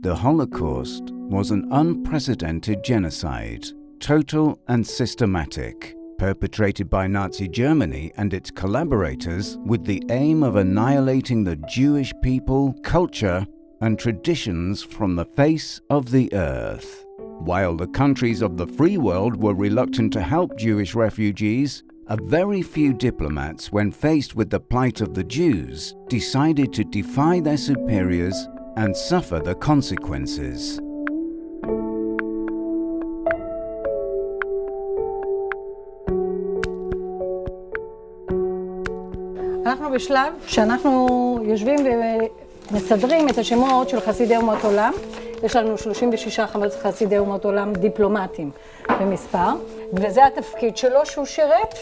The Holocaust was an unprecedented genocide, total and systematic, perpetrated by Nazi Germany and its collaborators with the aim of annihilating the Jewish people, culture, and traditions from the face of the earth. While the countries of the free world were reluctant to help Jewish refugees, a very few diplomats, when faced with the plight of the Jews, decided to defy their superiors and suffer the consequences. אנחנו בשלב שאנחנו יושבים ומסדרים את השמות של חסידי אומות עולם. יש לנו 36 חסידי אומות עולם דיפלומטיים במספר, וזה התפקיד שלו שהוא שירת,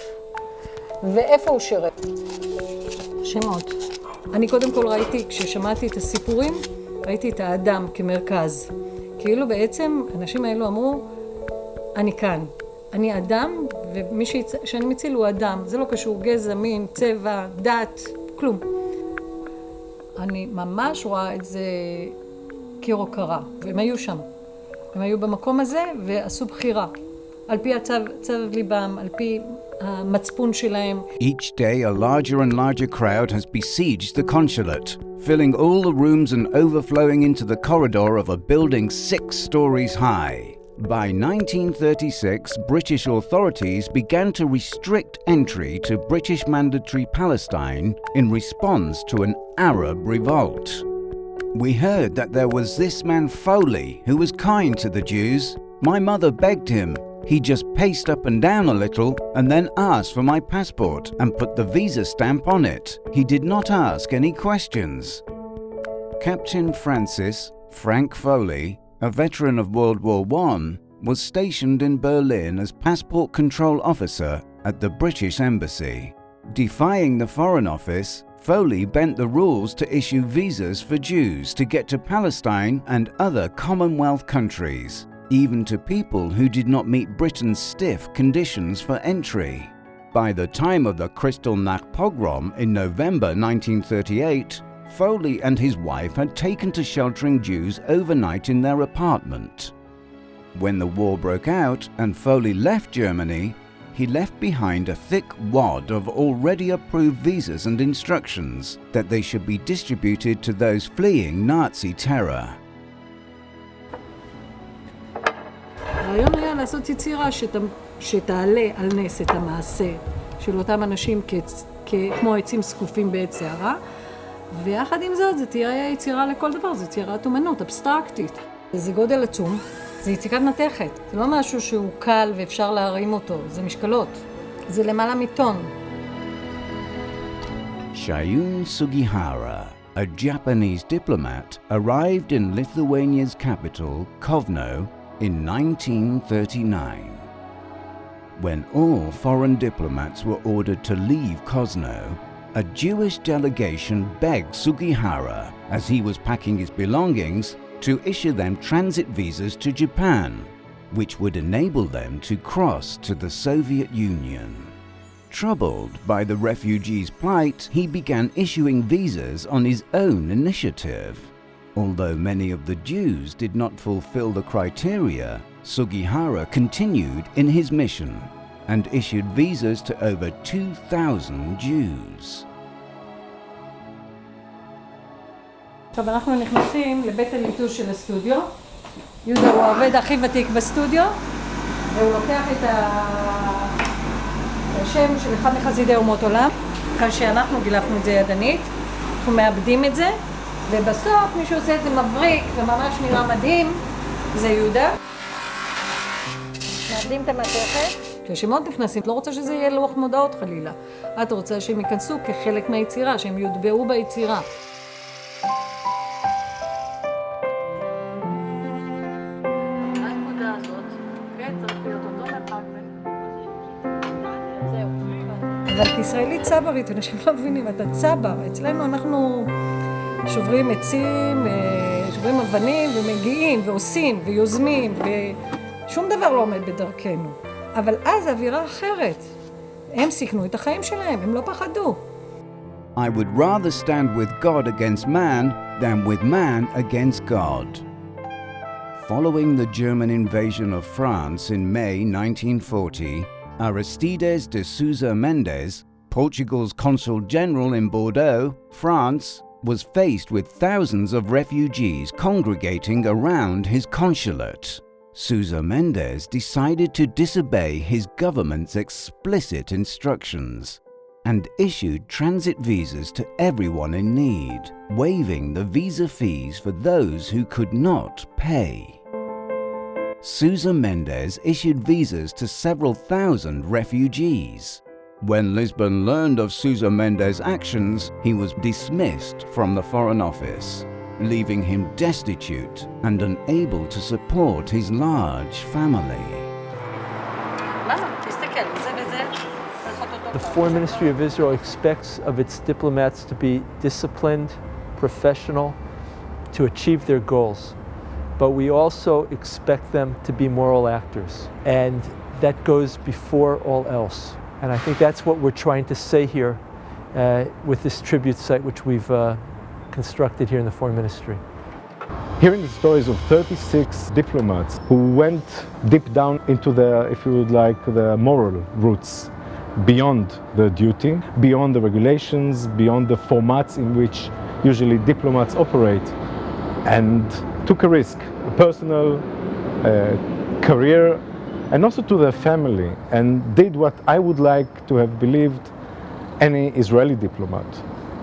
ואיפה הוא שירת. שמות. אני קודם כל ראיתי, כששמעתי את הסיפורים, ראיתי את האדם כמרכז. כאילו בעצם אנשים האלו אמרו, אני כאן. אני אדם, ומי שאני מציל הוא אדם. זה לא קשור גזע, מין, צבע, דת, כלום. אני ממש רואה את זה כהוקרה, קרה, והם היו שם. הם היו במקום הזה ועשו בחירה. על פי צו ליבם, על פי המצפון שלהם. Each day a larger and larger crowd has besieged the consulate, filling all the rooms and overflowing into the corridor of a building 6 stories high. By 1936, British authorities began to restrict entry to British Mandatory Palestine in response to an Arab revolt. We heard that there was this man Foley who was kind to the Jews. My mother begged him. He just paced up and down a little and then asked for my passport and put the visa stamp on it. He did not ask any questions. Captain Frank Foley, a veteran of World War I, was stationed in Berlin as passport control officer at the British Embassy. Defying the Foreign Office, Foley bent the rules to issue visas for Jews to get to Palestine and other Commonwealth countries, even to people who did not meet Britain's stiff conditions for entry. By the time of the Kristallnacht pogrom in November 1938, Foley and his wife had taken to sheltering Jews overnight in their apartment. When the war broke out and Foley left Germany, he left behind a thick wad of already approved visas and instructions that they should be distributed to those fleeing Nazi terror. הרעיון היה לעשות יצירה שתעלה על נס את המעשה של אותם אנשים כמו עצים זקופים בעת שערה, ויחד עם זאת, זה תהיה יצירה לכל דבר, זה יצירת אומנות, אבסטרקטית. זה גודל עצום, זה יציקת מתכת. זה לא משהו שהוא קל ואפשר להרים אותו, זה משקלות. זה למעלה מטון. Shayun Sugihara, a Japanese diplomat, arrived in Lithuania's capital, Kovno, in 1939. When all foreign diplomats were ordered to leave Kozno, a Jewish delegation begged Sugihara, as he was packing his belongings, to issue them transit visas to Japan, which would enable them to cross to the Soviet Union. Troubled by the refugees' plight, he began issuing visas on his own initiative. Although many of the Jews did not fulfill the criteria, Sugihara continued in his mission and issued visas to over 2,000 Jews. עכשיו אנחנו נכנסים לבית הליטוש של הסטודיו. יהודה הוא העובד הכי ותיק בסטודיו, והוא לוקח את השם של אחד מחסידי אומות עולם. כאן שאנחנו גילפנו את זה ידנית, אנחנו מאבדים את זה, ובסוף מי שעושה את זה מבריק וממש נראה מדהים, זה יהודה. מאבדים את המתכת. כששמות נכנסים, לא רוצה שזה יהיה לוח מודעות חלילה. את רוצה שהם ייכנסו כחלק מהיצירה, שהם יודבעו ביצירה. אבל כישראלית צברית, אנשים לא מבינים, אתה צבר. אצלנו אנחנו שוברים עצים, שוברים אבנים ומגיעים ועושים ויוזמים ושום דבר לא עומד בדרכנו. אבל אז האווירה אחרת. הם סיכנו את החיים שלהם, הם לא פחדו. I would rather stand with God against man than with man against God. Following the German invasion of France in May 1940, Aristides de Sousa Mendes, Portugal's consul general in Bordeaux, France, was faced with thousands of refugees congregating around his consulate. Sousa Mendes decided to disobey his government's explicit instructions and issued transit visas to everyone in need, waiving the visa fees for those who could not pay. Sousa Mendes issued visas to several thousand refugees. When Lisbon learned of Sousa Mendes' actions, he was dismissed from the Foreign Office, leaving him destitute and unable to support his large family. The Foreign Ministry of Israel expects of its diplomats to be disciplined, professional, to achieve their goals. But we also expect them to be moral actors, and that goes before all else. And I think that's what we're trying to say here with this tribute site which we've constructed here in the Foreign Ministry. Hearing the stories of 36 diplomats who went deep down into the, if you would like, the moral roots, beyond the duty, beyond the regulations, beyond the formats in which usually diplomats operate, and took a risk, a personal career, and also to their family, and did what I would like to have believed any Israeli diplomat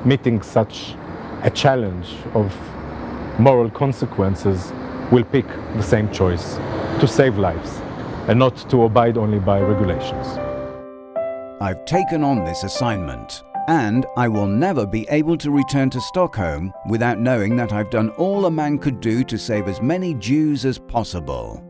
meeting such a challenge of moral consequences will pick the same choice, to save lives and not to abide only by regulations. I've taken on this assignment, and I will never be able to return to Stockholm without knowing that I've done all a man could do to save as many Jews as possible.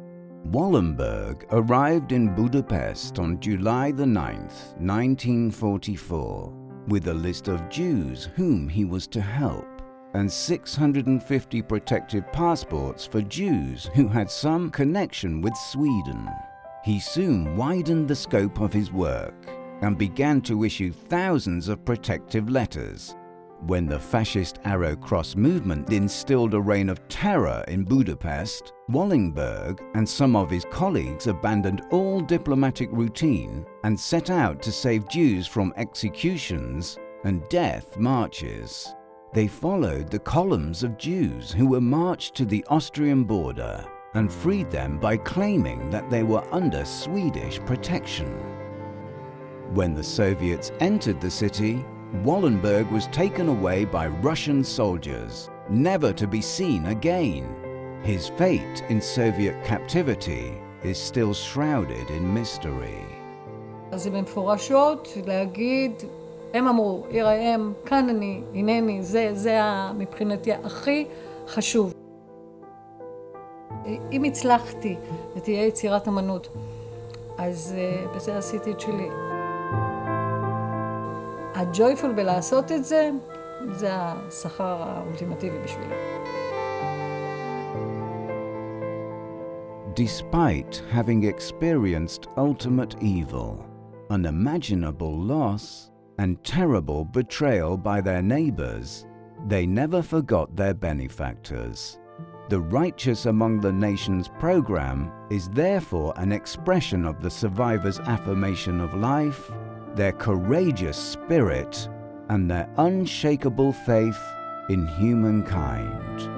Wallenberg arrived in Budapest on July the 9th, 1944, with a list of Jews whom he was to help, and 650 protective passports for Jews who had some connection with Sweden. He soon widened the scope of his work and began to issue thousands of protective letters. When the fascist Arrow Cross movement instilled a reign of terror in Budapest, Wallenberg and some of his colleagues abandoned all diplomatic routine and set out to save Jews from executions and death marches. They followed the columns of Jews who were marched to the Austrian border and freed them by claiming that they were under Swedish protection. When the Soviets entered the city, Wallenberg was taken away by Russian soldiers, never to be seen again. His fate in Soviet captivity is still shrouded in mystery. אז זה במפורשות להגיד, הם אמרו, עיר האם, כאן אני, הנני, זה מבחינתי הכי חשוב. אם הצלחתי ותהיה יצירת אמנות, אז בזה עשיתי את שלי. הג'ויפול בלעשות את זה, זה השכר האולטימטיבי בשבילי. Despite having experienced ultimate evil, unimaginable loss, and terrible betrayal by their neighbors, they never forgot their benefactors. The Righteous Among the Nations program is therefore an expression of the survivors' affirmation of life, their courageous spirit, and their unshakable faith in humankind.